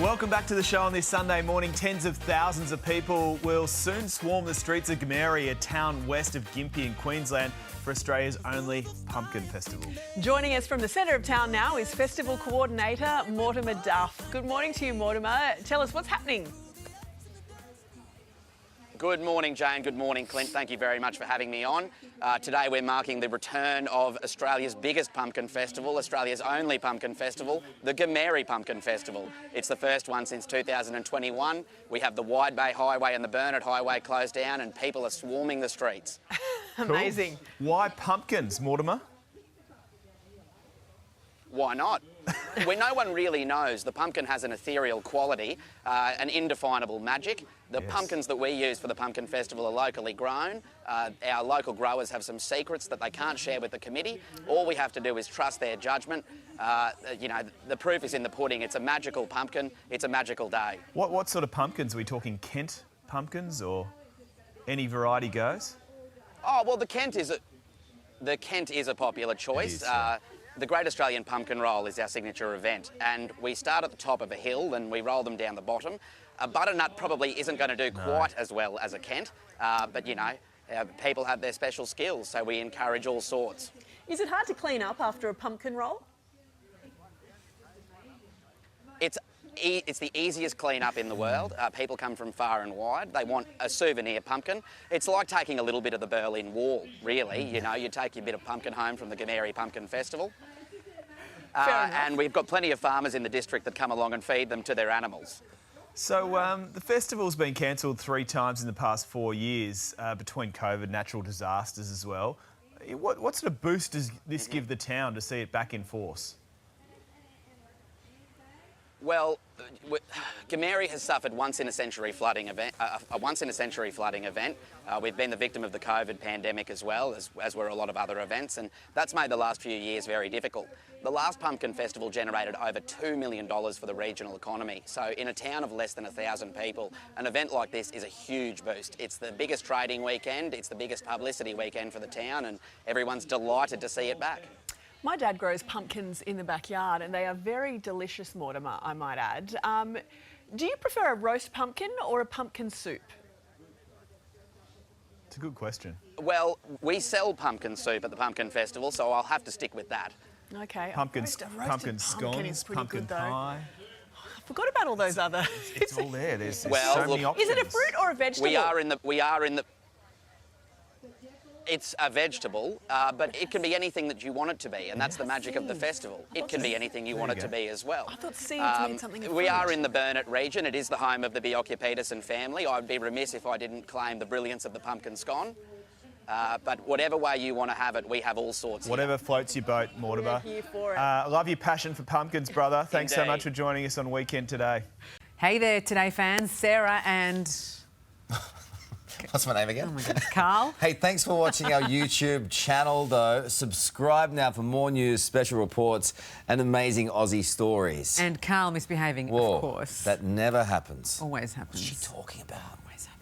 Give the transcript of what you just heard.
Welcome back to the show on this Sunday morning. Tens of thousands of people will soon swarm the streets of Goomeri, a town west of Gympie in Queensland, for Australia's only pumpkin festival. Joining us from the centre of town now is Festival Coordinator Mortimer Duff. Good morning to you, Mortimer. Tell us what's happening. Good morning, Jane. Good morning, Clint. Thank you very much for having me on. Today we're marking the return of Australia's biggest pumpkin festival, Australia's only pumpkin festival, the Goomeri Pumpkin Festival. It's the first one since 2021. We have the Wide Bay Highway and the Burnett Highway closed down and people are swarming the streets. Amazing. Cool. Why pumpkins, Mortimer? Why not? When no one really knows, the pumpkin has an ethereal quality, an indefinable magic. The pumpkins that we use for the Pumpkin Festival are locally grown. Our local growers have some secrets that they can't share with the committee. All we have to do is trust their judgment. You know, the proof is in the pudding. It's a magical pumpkin. It's a magical day. What sort of pumpkins? Are we talking Kent pumpkins or any variety goes? Oh, well, the Kent is a popular choice. The Great Australian Pumpkin Roll is our signature event, and we start at the top of a hill and we roll them down the bottom. A butternut probably isn't going to do quite as well as a Kent, but you know, people have their special skills, so we encourage all sorts. Is it hard to clean up after a pumpkin roll? It's the easiest clean-up in the world. People come from far and wide. They want a souvenir pumpkin. It's like taking a little bit of the Berlin Wall, really. You know, you take your bit of pumpkin home from the Goomeri Pumpkin Festival. And we've got plenty of farmers in the district that come along and feed them to their animals. So the festival's been cancelled 3 times in the past 4 years between COVID, natural disasters as well. What sort of boost does this give the town to see it back in force? Well, Goomeri has suffered a once-in-a-century flooding event. We've been the victim of the COVID pandemic as well, as were a lot of other events, and that's made the last few years very difficult. The last Pumpkin Festival generated over $2 million for the regional economy. So in a town of less than 1,000 people, an event like this is a huge boost. It's the biggest trading weekend, it's the biggest publicity weekend for the town, and everyone's delighted to see it back. My dad grows pumpkins in the backyard and they are very delicious, Mortimer, I might add. Do you prefer a roast pumpkin or a pumpkin soup? It's a good question. Well, we sell pumpkin soup at the Pumpkin Festival, so I'll have to stick with that. Okay. Pumpkin pumpkin scones, pumpkin pie. I forgot about all those other... It's all there. There's so many look, options. Is it a fruit or a vegetable? We are in the... It's a vegetable, but it can be anything that you want it to be, and that's the magic of the festival. It can be anything you want it to be as well. I thought seeds meant something of We fruit. are in the Burnett region. It is the home of the Bjorkia-Peterson family. I'd be remiss if I didn't claim the brilliance of the pumpkin scone. But whatever way you want to have it, we have all sorts here. Whatever floats your boat, Mortimer. We're here for it. I love your passion for pumpkins, brother. Thanks so Indeed. much for joining us on Weekend Today. Hey there, Today fans. Sarah and... What's my name again? Oh my God, Carl. Hey, thanks for watching our YouTube channel, though. Subscribe now for more news, special reports, and amazing Aussie stories. And Carl misbehaving, Whoa, of course. that never happens. Always happens. What's she talking about? Always happens.